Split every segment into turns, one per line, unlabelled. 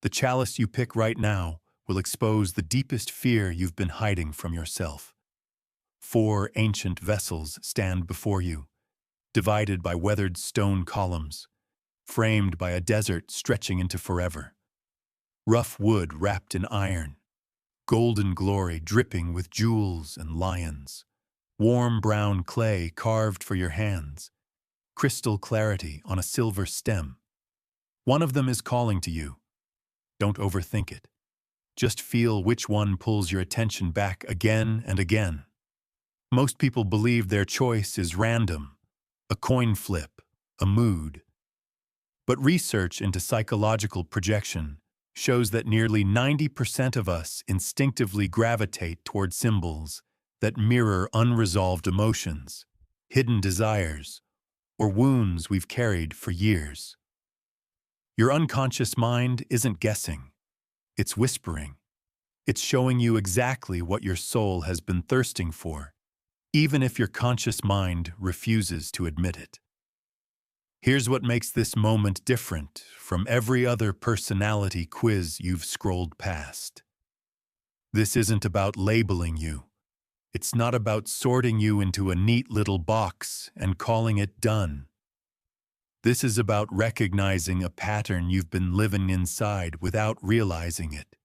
The chalice you pick right now will expose the deepest fear you've been hiding from yourself. 4 ancient vessels stand before you, divided by weathered stone columns, framed by a desert stretching into forever. Rough wood wrapped in iron, golden glory dripping with jewels and lions, warm brown clay carved for your hands, crystal clarity on a silver stem. One of them is calling to you. Don't overthink it. Just feel which one pulls your attention back again and again. Most people believe their choice is random, a coin flip, a mood. But research into psychological projection shows that nearly 90% of us instinctively gravitate toward symbols that mirror unresolved emotions, hidden desires, or wounds we've carried for years. Your unconscious mind isn't guessing. It's whispering. It's showing you exactly what your soul has been thirsting for, even if your conscious mind refuses to admit it. Here's what makes this moment different from every other personality quiz you've scrolled past. This isn't about labeling you. It's not about sorting you into a neat little box and calling it done. This is about recognizing a pattern you've been living inside without realizing it.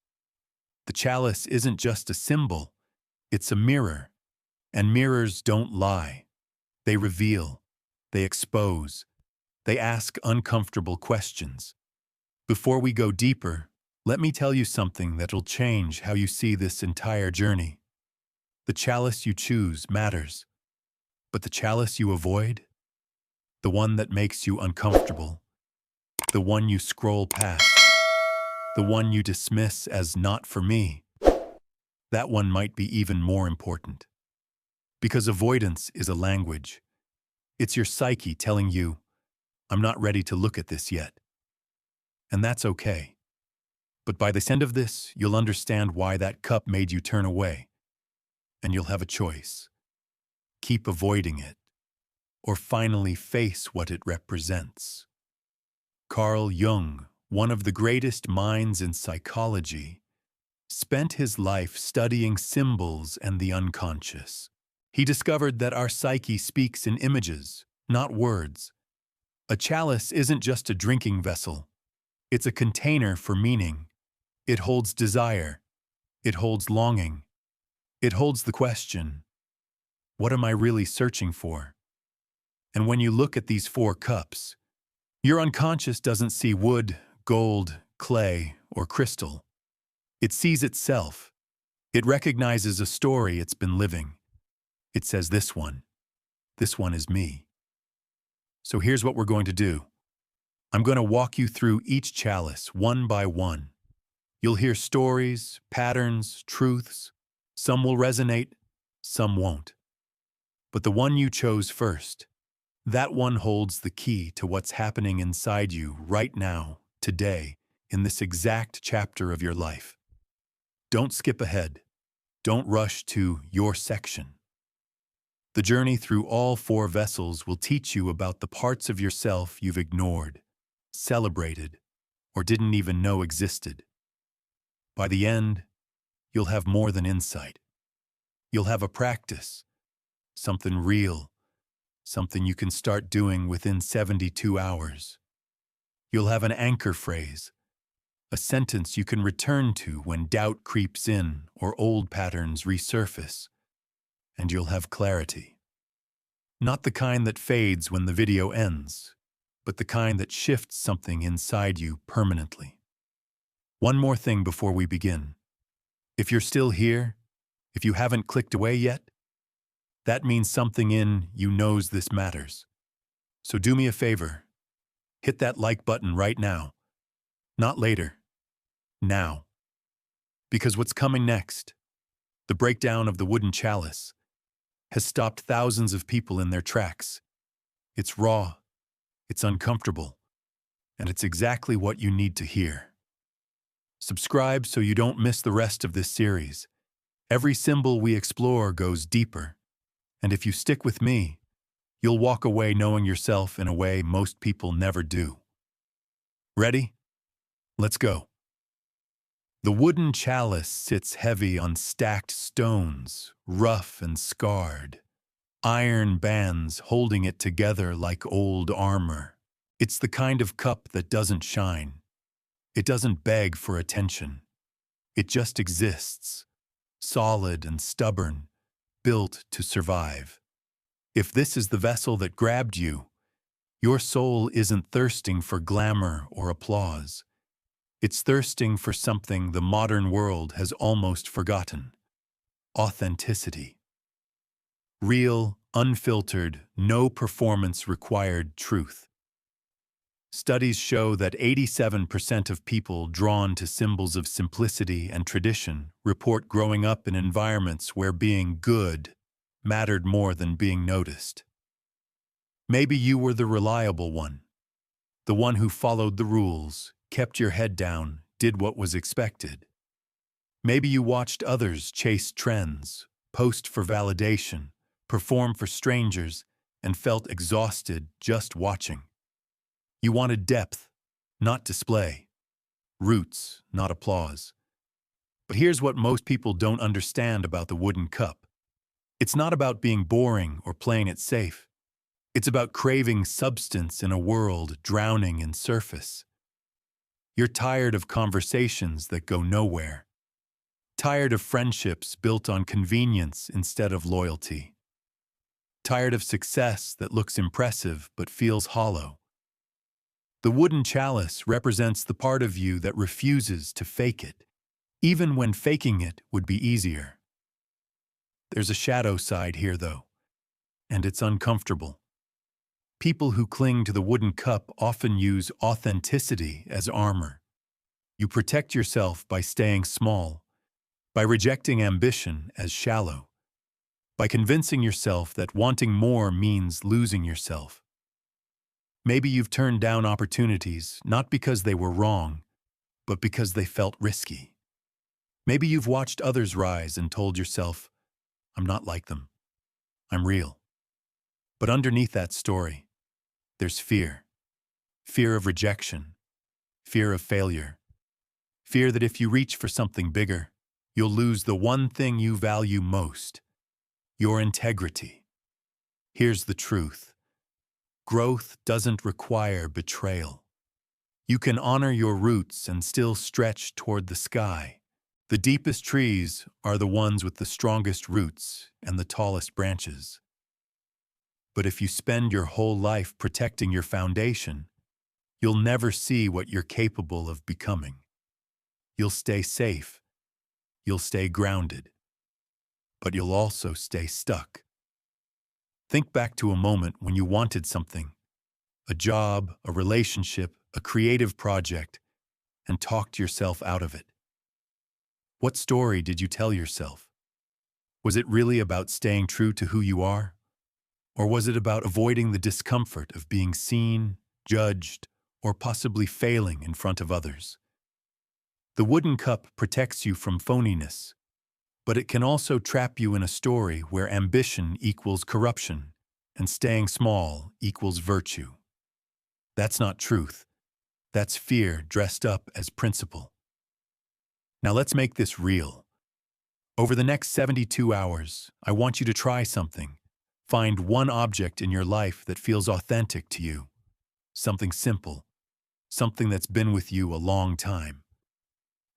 The chalice isn't just a symbol, it's a mirror. And mirrors don't lie. They reveal, they expose, they ask uncomfortable questions. Before we go deeper, let me tell you something that'll change how you see this entire journey. The chalice you choose matters, but the chalice you avoid, the one that makes you uncomfortable, the one you scroll past, the one you dismiss as not for me, that one might be even more important. Because avoidance is a language. It's your psyche telling you, I'm not ready to look at this yet. And that's okay. But by the end of this, you'll understand why that cup made you turn away. And you'll have a choice. Keep avoiding it, or finally face what it represents. Carl Jung, one of the greatest minds in psychology, spent his life studying symbols and the unconscious. He discovered that our psyche speaks in images, not words. A chalice isn't just a drinking vessel. It's a container for meaning. It holds desire. It holds longing. It holds the question, what am I really searching for? And when you look at these 4 cups, your unconscious doesn't see wood, gold, clay, or crystal. It sees itself. It recognizes a story it's been living. It says, this one is me. So here's what we're going to do. I'm going to walk you through each chalice one by one. You'll hear stories, patterns, truths. Some will resonate, some won't. But the one you chose first, that one holds the key to what's happening inside you right now, today, in this exact chapter of your life. Don't skip ahead. Don't rush to your section. The journey through all 4 vessels will teach you about the parts of yourself you've ignored, celebrated, or didn't even know existed. By the end, you'll have more than insight. You'll have a practice, something real, something you can start doing within 72 hours. You'll have an anchor phrase, a sentence you can return to when doubt creeps in or old patterns resurface. And you'll have clarity. Not the kind that fades when the video ends, but the kind that shifts something inside you permanently. One more thing before we begin. If you're still here, if you haven't clicked away yet, that means something in you knows this matters. So do me a favor. Hit that like button right now. Not later. Now. Because what's coming next, the breakdown of the wooden chalice, has stopped thousands of people in their tracks. It's raw, it's uncomfortable, and it's exactly what you need to hear. Subscribe so you don't miss the rest of this series. Every symbol we explore goes deeper, and if you stick with me, you'll walk away knowing yourself in a way most people never do. Ready? Let's go. The wooden chalice sits heavy on stacked stones, rough and scarred, iron bands holding it together like old armor. It's the kind of cup that doesn't shine. It doesn't beg for attention. It just exists, solid and stubborn, built to survive. If this is the vessel that grabbed you, your soul isn't thirsting for glamour or applause. It's thirsting for something the modern world has almost forgotten: authenticity. Real, unfiltered, no performance required truth. Studies show that 87% of people drawn to symbols of simplicity and tradition report growing up in environments where being good mattered more than being noticed. Maybe you were the reliable one, the one who followed the rules, kept your head down, did what was expected. Maybe you watched others chase trends, post for validation, perform for strangers, and felt exhausted just watching. You wanted depth, not display. Roots, not applause. But here's what most people don't understand about the wooden cup. It's not about being boring or playing it safe. It's about craving substance in a world drowning in surface. You're tired of conversations that go nowhere. Tired of friendships built on convenience instead of loyalty. Tired of success that looks impressive but feels hollow. The wooden chalice represents the part of you that refuses to fake it, even when faking it would be easier. There's a shadow side here, though, and it's uncomfortable. People who cling to the wooden cup often use authenticity as armor. You protect yourself by staying small, by rejecting ambition as shallow, by convincing yourself that wanting more means losing yourself. Maybe you've turned down opportunities not because they were wrong, but because they felt risky. Maybe you've watched others rise and told yourself, "I'm not like them. I'm real." But underneath that story, there's fear. Fear of rejection. Fear of failure. Fear that if you reach for something bigger, you'll lose the one thing you value most: your integrity. Here's the truth. Growth doesn't require betrayal. You can honor your roots and still stretch toward the sky. The deepest trees are the ones with the strongest roots and the tallest branches. But if you spend your whole life protecting your foundation, you'll never see what you're capable of becoming. You'll stay safe. You'll stay grounded. But you'll also stay stuck. Think back to a moment when you wanted something, a job, a relationship, a creative project, and talked yourself out of it. What story did you tell yourself? Was it really about staying true to who you are? Or was it about avoiding the discomfort of being seen, judged, or possibly failing in front of others? The wooden cup protects you from phoniness, but it can also trap you in a story where ambition equals corruption and staying small equals virtue. That's not truth. That's fear dressed up as principle. Now let's make this real. Over the next 72 hours, I want you to try something. Find one object in your life that feels authentic to you. Something simple. Something that's been with you a long time.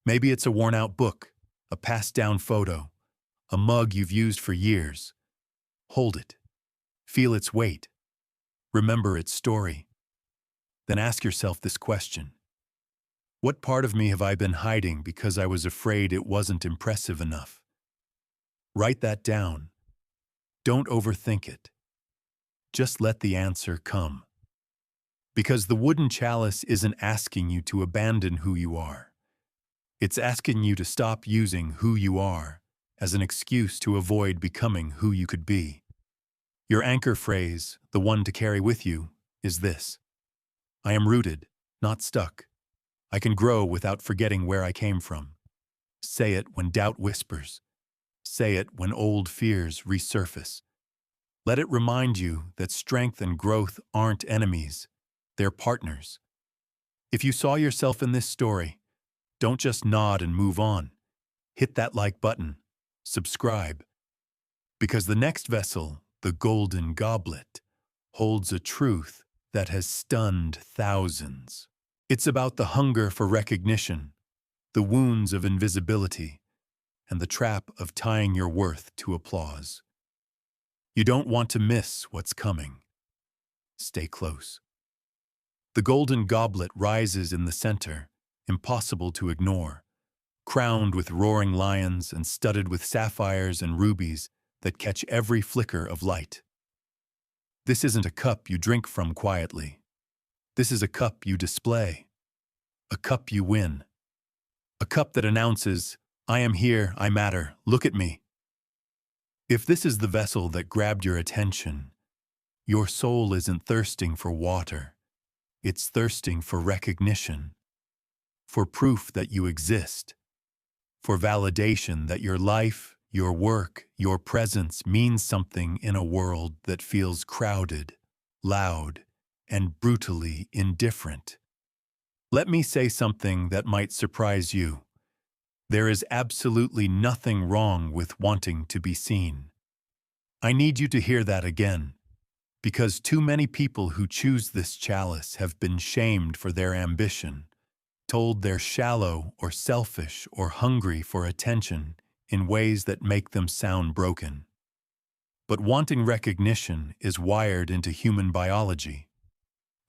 Maybe it's a worn-out book, a passed-down photo, a mug you've used for years. Hold it. Feel its weight. Remember its story. Then ask yourself this question. What part of me have I been hiding because I was afraid it wasn't impressive enough? Write that down. Don't overthink it. Just let the answer come. Because the wooden chalice isn't asking you to abandon who you are. It's asking you to stop using who you are as an excuse to avoid becoming who you could be. Your anchor phrase, the one to carry with you, is this: I am rooted, not stuck. I can grow without forgetting where I came from. Say it when doubt whispers. Say it when old fears resurface. Let it remind you that strength and growth aren't enemies, they're partners. If you saw yourself in this story, Don't just nod and move on. Hit that like button. Subscribe. Because the next vessel, the Golden Goblet, holds a truth that has stunned thousands. It's about the hunger for recognition, the wounds of invisibility, and the trap of tying your worth to applause. You don't want to miss what's coming. Stay close. The Golden Goblet rises in the center, impossible to ignore, crowned with roaring lions and studded with sapphires and rubies that catch every flicker of light. This isn't a cup you drink from quietly. This is a cup you display. A cup you win. A cup that announces, I am here, I matter, look at me. If this is the vessel that grabbed your attention, your soul isn't thirsting for water. It's thirsting for recognition, for proof that you exist, for validation that your life, your work, your presence means something in a world that feels crowded, loud, and brutally indifferent. Let me say something that might surprise you. There is absolutely nothing wrong with wanting to be seen. I need you to hear that again, because too many people who choose this chalice have been shamed for their ambition, told they're shallow or selfish or hungry for attention in ways that make them sound broken. But wanting recognition is wired into human biology.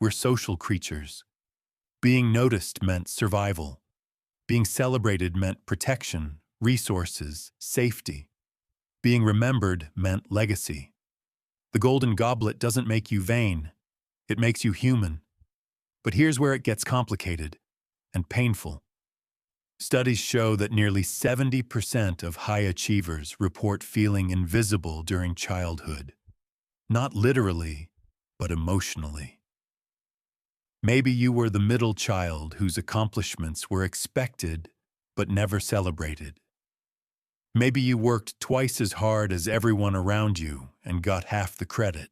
We're social creatures. Being noticed meant survival. Being celebrated meant protection, resources, safety. Being remembered meant legacy. The Golden Goblet doesn't make you vain. It makes you human. But here's where it gets complicated and painful. Studies show that nearly 70% of high achievers report feeling invisible during childhood. Not literally, but emotionally. Maybe you were the middle child whose accomplishments were expected but never celebrated. Maybe you worked twice as hard as everyone around you and got half the credit.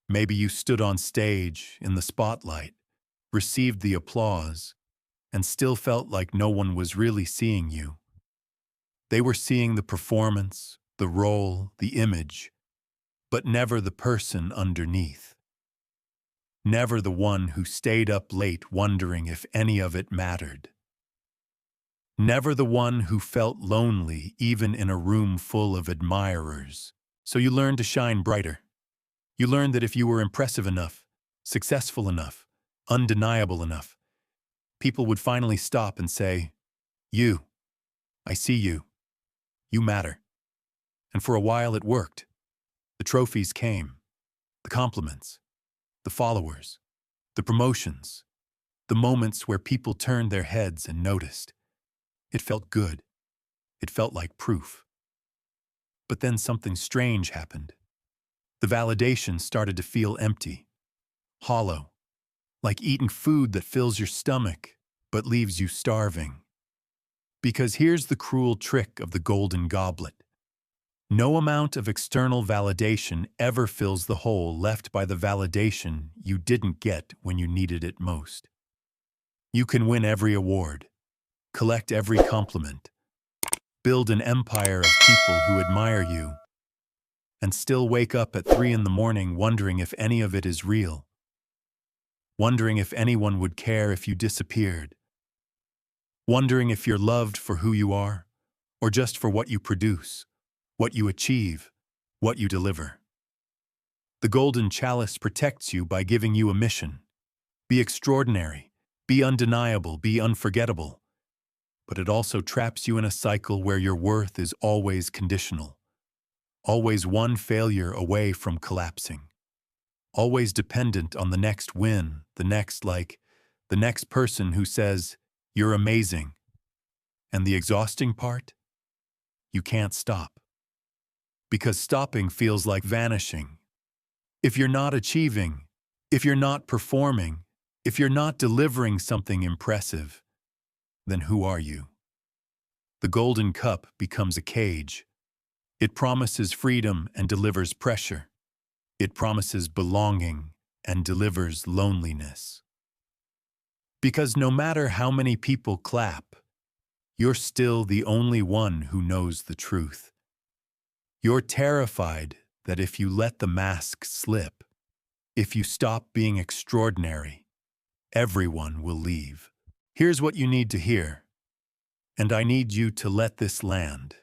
Maybe you stood on stage in the spotlight, received the applause, and still felt like no one was really seeing you. They were seeing the performance, the role, the image, but never the person underneath. Never the one who stayed up late wondering if any of it mattered. Never the one who felt lonely even in a room full of admirers. So you learned to shine brighter. You learned that if you were impressive enough, successful enough, undeniable enough, people would finally stop and say, "You, I see you. You matter." And for a while it worked. The trophies came, the compliments, the followers, the promotions, the moments where people turned their heads and noticed. It felt good. It felt like proof. But then something strange happened. The validation started to feel empty, hollow, like eating food that fills your stomach but leaves you starving. Because here's the cruel trick of the Golden Goblet. No amount of external validation ever fills the hole left by the validation you didn't get when you needed it most. You can win every award, collect every compliment, build an empire of people who admire you, and still wake up at 3 in the morning wondering if any of it is real, wondering if anyone would care if you disappeared, wondering if you're loved for who you are, or just for what you produce, what you achieve, what you deliver. The Golden Chalice protects you by giving you a mission. Be extraordinary, be undeniable, be unforgettable. But it also traps you in a cycle where your worth is always conditional, always one failure away from collapsing, always dependent on the next win, the next person who says, "You're amazing." And the exhausting part? You can't stop. Because stopping feels like vanishing. If you're not achieving, if you're not performing, if you're not delivering something impressive, then who are you? The Golden Cup becomes a cage. It promises freedom and delivers pressure. It promises belonging and delivers loneliness. Because no matter how many people clap, you're still the only one who knows the truth. You're terrified that if you let the mask slip, if you stop being extraordinary, everyone will leave. Here's what you need to hear, and I need you to let this land.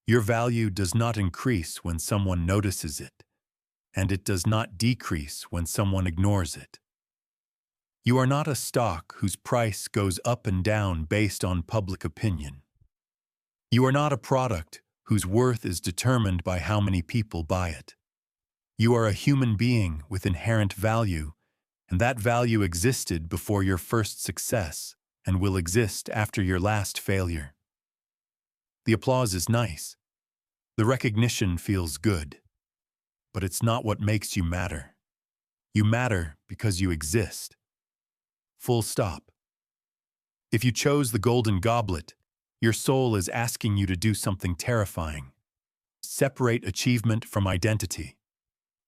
Your value does not increase when someone notices it, and it does not decrease when someone ignores it. You are not a stock whose price goes up and down based on public opinion. You are not a product whose worth is determined by how many people buy it. You are a human being with inherent value, and that value existed before your first success and will exist after your last failure. The applause is nice. The recognition feels good. But it's not what makes you matter. You matter because you exist. Full stop. If you chose the golden goblet, your soul is asking you to do something terrifying. Separate achievement from identity.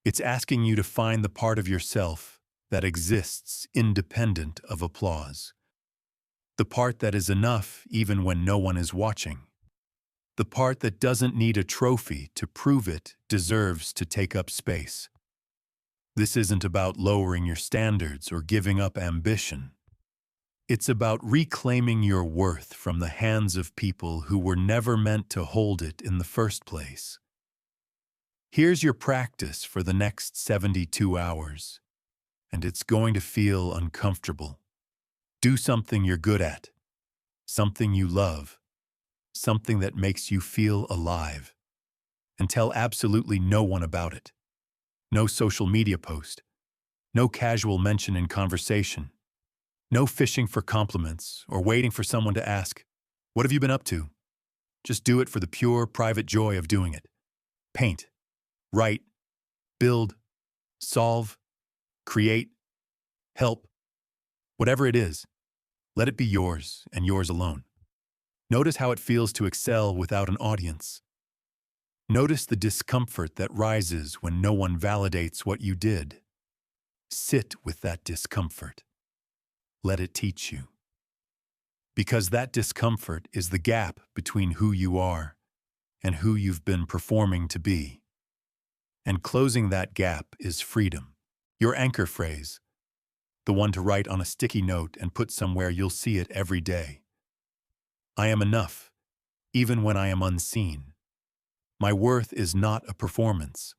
It's asking you to find the part of yourself that exists independent of applause. The part that is enough even when no one is watching. The part that doesn't need a trophy to prove it deserves to take up space. This isn't about lowering your standards or giving up ambition. It's about reclaiming your worth from the hands of people who were never meant to hold it in the first place. Here's your practice for the next 72 hours, and it's going to feel uncomfortable. Do something you're good at, something you love, something that makes you feel alive, and tell absolutely no one about it. No social media post, no casual mention in conversation, no fishing for compliments or waiting for someone to ask, "What have you been up to?" Just do it for the pure, private joy of doing it. Paint, write, build, solve, create, help. Whatever it is, let it be yours and yours alone. Notice how it feels to excel without an audience. Notice the discomfort that rises when no one validates what you did. Sit with that discomfort. Let it teach you. Because that discomfort is the gap between who you are and who you've been performing to be. And closing that gap is freedom. Your anchor phrase, the one to write on a sticky note and put somewhere you'll see it every day. I am enough, even when I am unseen. My worth is not a performance.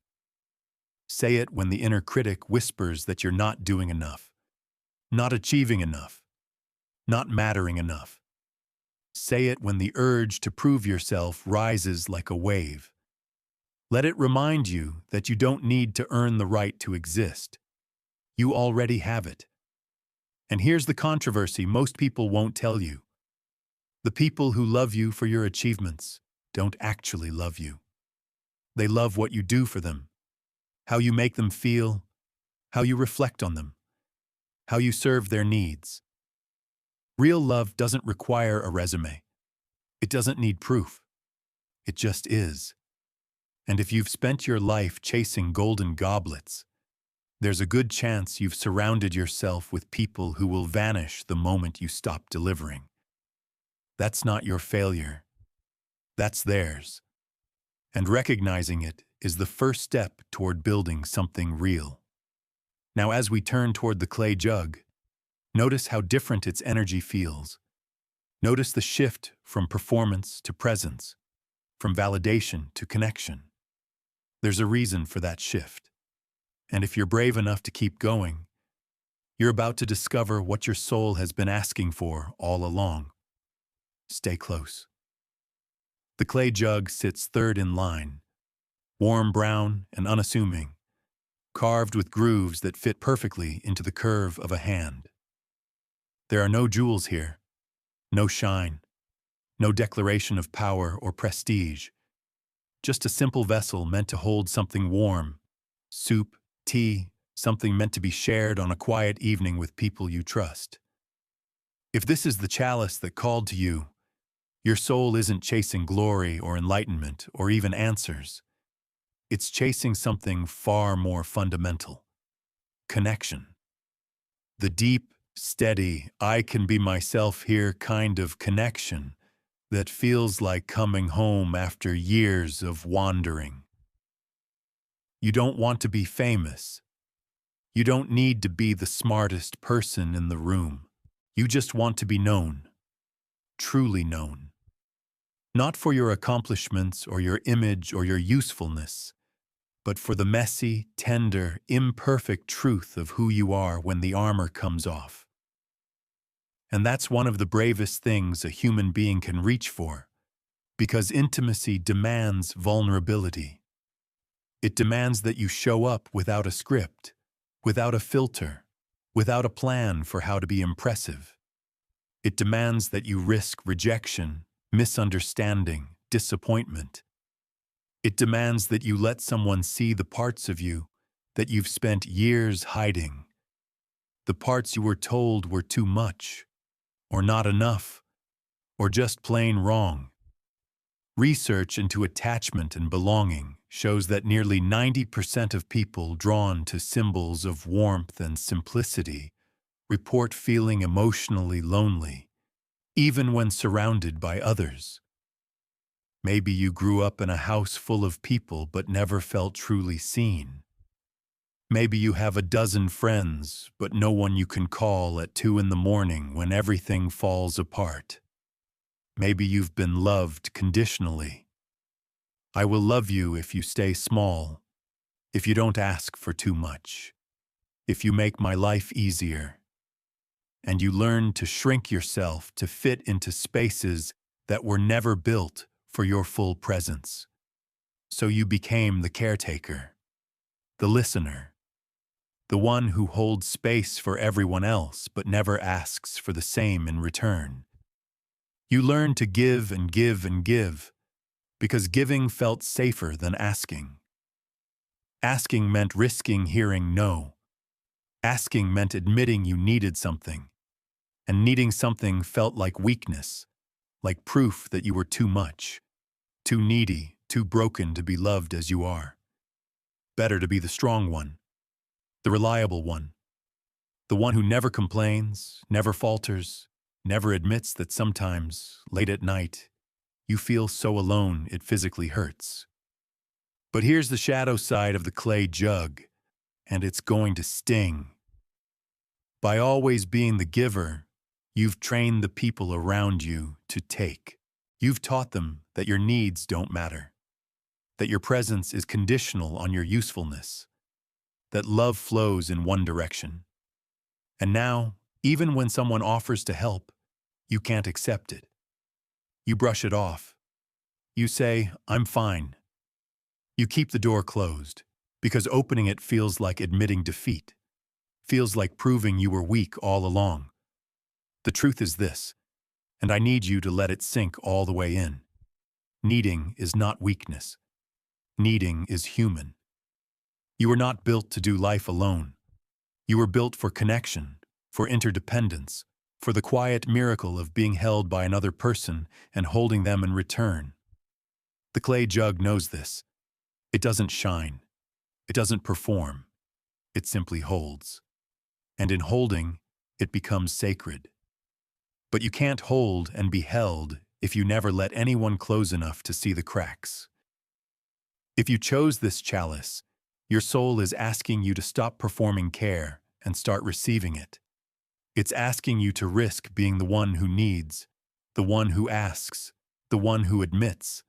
Say it when the inner critic whispers that you're not doing enough, not achieving enough, not mattering enough. Say it when the urge to prove yourself rises like a wave. Let it remind you that you don't need to earn the right to exist. You already have it. And here's the controversy most people won't tell you. The people who love you for your achievements don't actually love you. They love what you do for them, how you make them feel, how you reflect on them, how you serve their needs. Real love doesn't require a resume. It doesn't need proof. It just is. And if you've spent your life chasing golden goblets, there's a good chance you've surrounded yourself with people who will vanish the moment you stop delivering. That's not your failure. That's theirs. And recognizing it is the first step toward building something real. Now, as we turn toward the clay jug, notice how different its energy feels. Notice the shift from performance to presence, from validation to connection. There's a reason for that shift. And if you're brave enough to keep going, you're about to discover what your soul has been asking for all along. Stay close. The clay jug sits third in line, warm brown and unassuming, carved with grooves that fit perfectly into the curve of a hand. There are no jewels here, no shine, no declaration of power or prestige, just a simple vessel meant to hold something warm, soup, tea, something meant to be shared on a quiet evening with people you trust. If this is the chalice that called to you, your soul isn't chasing glory or enlightenment or even answers. It's chasing something far more fundamental: connection. The deep, steady, I can be myself here kind of connection that feels like coming home after years of wandering. You don't want to be famous. You don't need to be the smartest person in the room. You just want to be known, truly known. Not for your accomplishments or your image or your usefulness, but for the messy, tender, imperfect truth of who you are when the armor comes off. And that's one of the bravest things a human being can reach for, because intimacy demands vulnerability. It demands that you show up without a script, without a filter, without a plan for how to be impressive. It demands that you risk rejection, misunderstanding, disappointment. It demands that you let someone see the parts of you that you've spent years hiding, the parts you were told were too much, or not enough, or just plain wrong. Research into attachment and belonging shows that nearly 90% of people drawn to symbols of warmth and simplicity report feeling emotionally lonely, even when surrounded by others. Maybe you grew up in a house full of people but never felt truly seen. Maybe you have a dozen friends, but no one you can call at 2 in the morning when everything falls apart. Maybe you've been loved conditionally. I will love you if you stay small, if you don't ask for too much, if you make my life easier. And you learn to shrink yourself to fit into spaces that were never built for your full presence. So you became the caretaker, the listener, the one who holds space for everyone else but never asks for the same in return. You learn to give and give and give, because giving felt safer than asking. Asking meant risking hearing no. Asking meant admitting you needed something, and needing something felt like weakness, like proof that you were too much, too needy, too broken to be loved as you are. Better to be the strong one, the reliable one, the one who never complains, never falters, never admits that sometimes, late at night, you feel so alone it physically hurts. But here's the shadow side of the clay jug, and it's going to sting. By always being the giver, you've trained the people around you to take. You've taught them that your needs don't matter, that your presence is conditional on your usefulness, that love flows in one direction. And now, even when someone offers to help, you can't accept it. You brush it off. You say, "I'm fine." You keep the door closed, because opening it feels like admitting defeat, feels like proving you were weak all along. The truth is this, and I need you to let it sink all the way in. Needing is not weakness. Needing is human. You were not built to do life alone. You were built for connection, for interdependence, for the quiet miracle of being held by another person and holding them in return. The clay jug knows this. It doesn't shine. It doesn't perform. It simply holds. And in holding, it becomes sacred. But you can't hold and be held if you never let anyone close enough to see the cracks. If you chose this chalice, your soul is asking you to stop performing care and start receiving it. It's asking you to risk being the one who needs, the one who asks, the one who admits,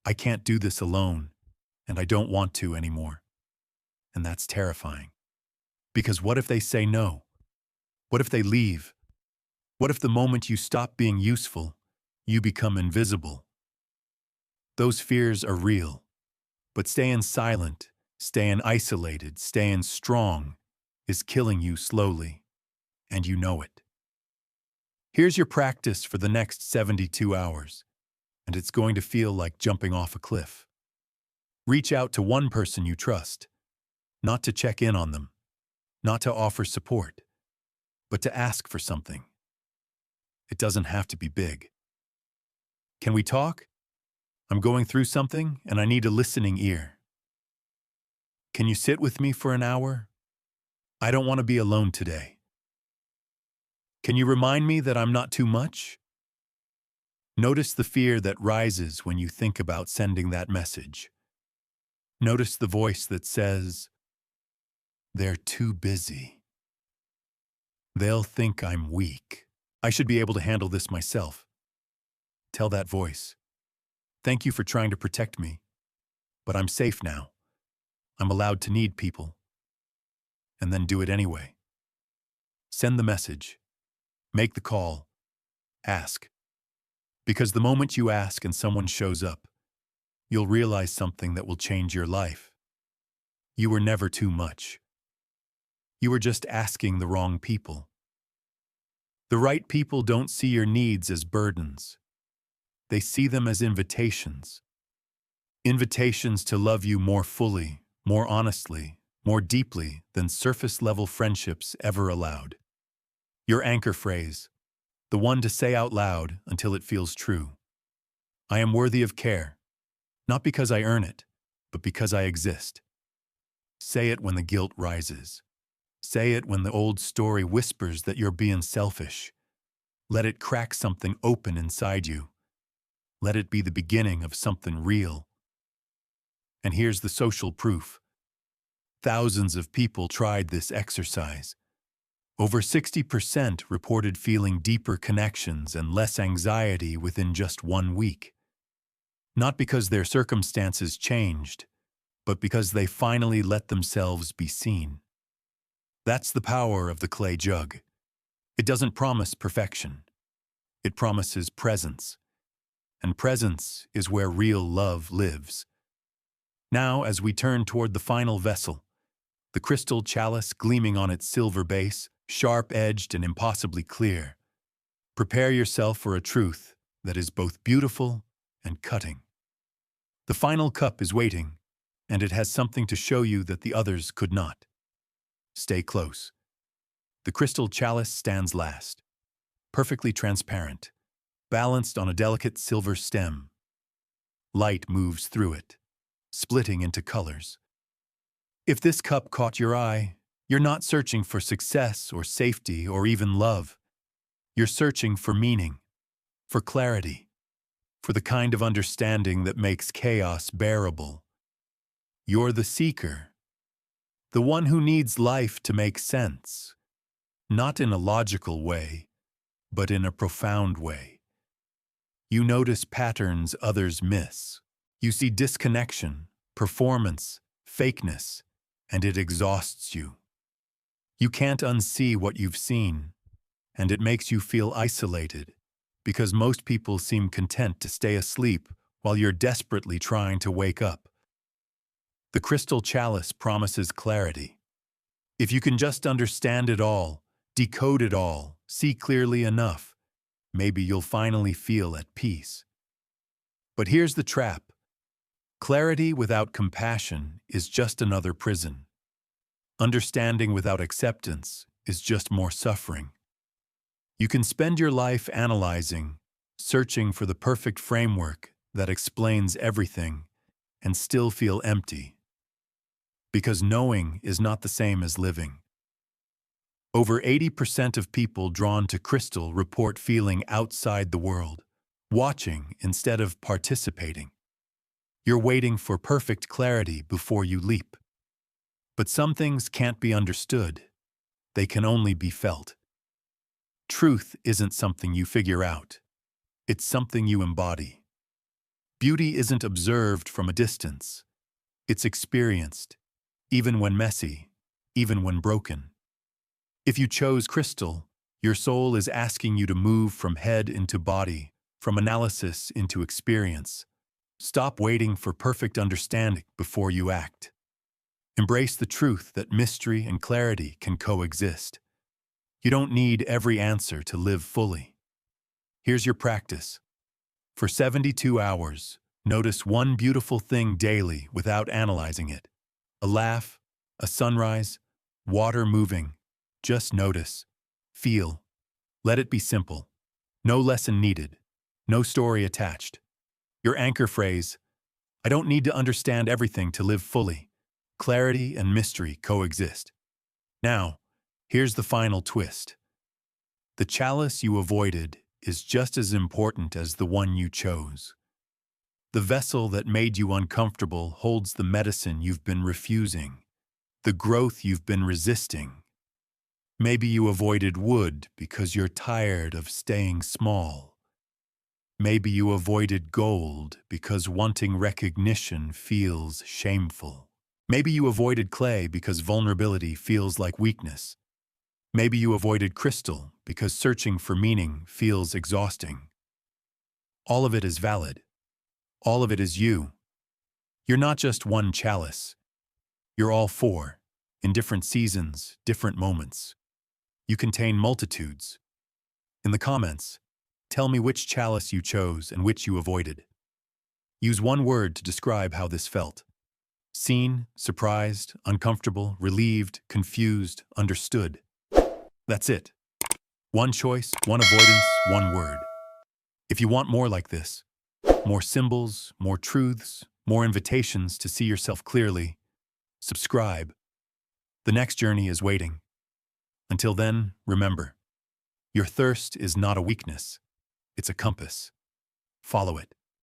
"I can't do this alone, and I don't want to anymore." And that's terrifying. Because what if they say no? What if they leave? What if the moment you stop being useful, you become invisible? Those fears are real, but staying silent, staying isolated, staying strong is killing you slowly. And you know it. Here's your practice for the next 72 hours, and it's going to feel like jumping off a cliff. Reach out to one person you trust, not to check in on them, not to offer support, but to ask for something. It doesn't have to be big. "Can we talk? I'm going through something, and I need a listening ear. Can you sit with me for an hour? I don't want to be alone today." Can you remind me that I'm not too much? Notice the fear that rises when you think about sending that message. Notice the voice that says, they're too busy. They'll think I'm weak. I should be able to handle this myself. Tell that voice, thank you for trying to protect me, but I'm safe now. I'm allowed to need people. And then do it anyway. Send the message. Make the call. Ask. Because the moment you ask and someone shows up, you'll realize something that will change your life. You were never too much. You were just asking the wrong people. The right people don't see your needs as burdens. They see them as invitations. Invitations to love you more fully, more honestly, more deeply than surface-level friendships ever allowed. Your anchor phrase, the one to say out loud until it feels true. I am worthy of care, not because I earn it, but because I exist. Say it when the guilt rises. Say it when the old story whispers that you're being selfish. Let it crack something open inside you. Let it be the beginning of something real. And here's the social proof. Thousands of people tried this exercise. Over 60% reported feeling deeper connections and less anxiety within just 1 week. Not because their circumstances changed, but because they finally let themselves be seen. That's the power of the clay jug. It doesn't promise perfection. It promises presence. And presence is where real love lives. Now, as we turn toward the final vessel, the crystal chalice gleaming on its silver base, sharp-edged and impossibly clear, prepare yourself for a truth that is both beautiful and cutting. The final cup is waiting, and it has something to show you that the others could not. Stay close. The crystal chalice stands last, perfectly transparent, balanced on a delicate silver stem. Light moves through it, splitting into colors. If this cup caught your eye, you're not searching for success or safety or even love. You're searching for meaning, for clarity, for the kind of understanding that makes chaos bearable. You're the seeker, the one who needs life to make sense, not in a logical way, but in a profound way. You notice patterns others miss. You see disconnection, performance, fakeness, and it exhausts you. You can't unsee what you've seen, and it makes you feel isolated, because most people seem content to stay asleep while you're desperately trying to wake up. The crystal chalice promises clarity. If you can just understand it all, decode it all, see clearly enough, maybe you'll finally feel at peace. But here's the trap. Clarity without compassion is just another prison. Understanding without acceptance is just more suffering. You can spend your life analyzing, searching for the perfect framework that explains everything, and still feel empty. Because knowing is not the same as living. Over 80% of people drawn to crystal report feeling outside the world, watching instead of participating. You're waiting for perfect clarity before you leap. But some things can't be understood. They can only be felt. Truth isn't something you figure out. It's something you embody. Beauty isn't observed from a distance. It's experienced, even when messy, even when broken. If you chose crystal, your soul is asking you to move from head into body, from analysis into experience. Stop waiting for perfect understanding before you act. Embrace the truth that mystery and clarity can coexist. You don't need every answer to live fully. Here's your practice. For 72 hours, notice one beautiful thing daily without analyzing it. A laugh, a sunrise, water moving. Just notice, feel. Let it be simple. No lesson needed. No story attached. Your anchor phrase, I don't need to understand everything to live fully. Clarity and mystery coexist. Now, here's the final twist. The chalice you avoided is just as important as the one you chose. The vessel that made you uncomfortable holds the medicine you've been refusing, the growth you've been resisting. Maybe you avoided wood because you're tired of staying small. Maybe you avoided gold because wanting recognition feels shameful. Maybe you avoided clay because vulnerability feels like weakness. Maybe you avoided crystal because searching for meaning feels exhausting. All of it is valid. All of it is you. You're not just one chalice. You're all four, in different seasons, different moments. You contain multitudes. In the comments, tell me which chalice you chose and which you avoided. Use one word to describe how this felt. Seen, surprised, uncomfortable, relieved, confused, understood. That's it. One choice, one avoidance, one word. If you want more like this, more symbols, more truths, more invitations to see yourself clearly, subscribe. The next journey is waiting. Until then, remember, your thirst is not a weakness. It's a compass. Follow it.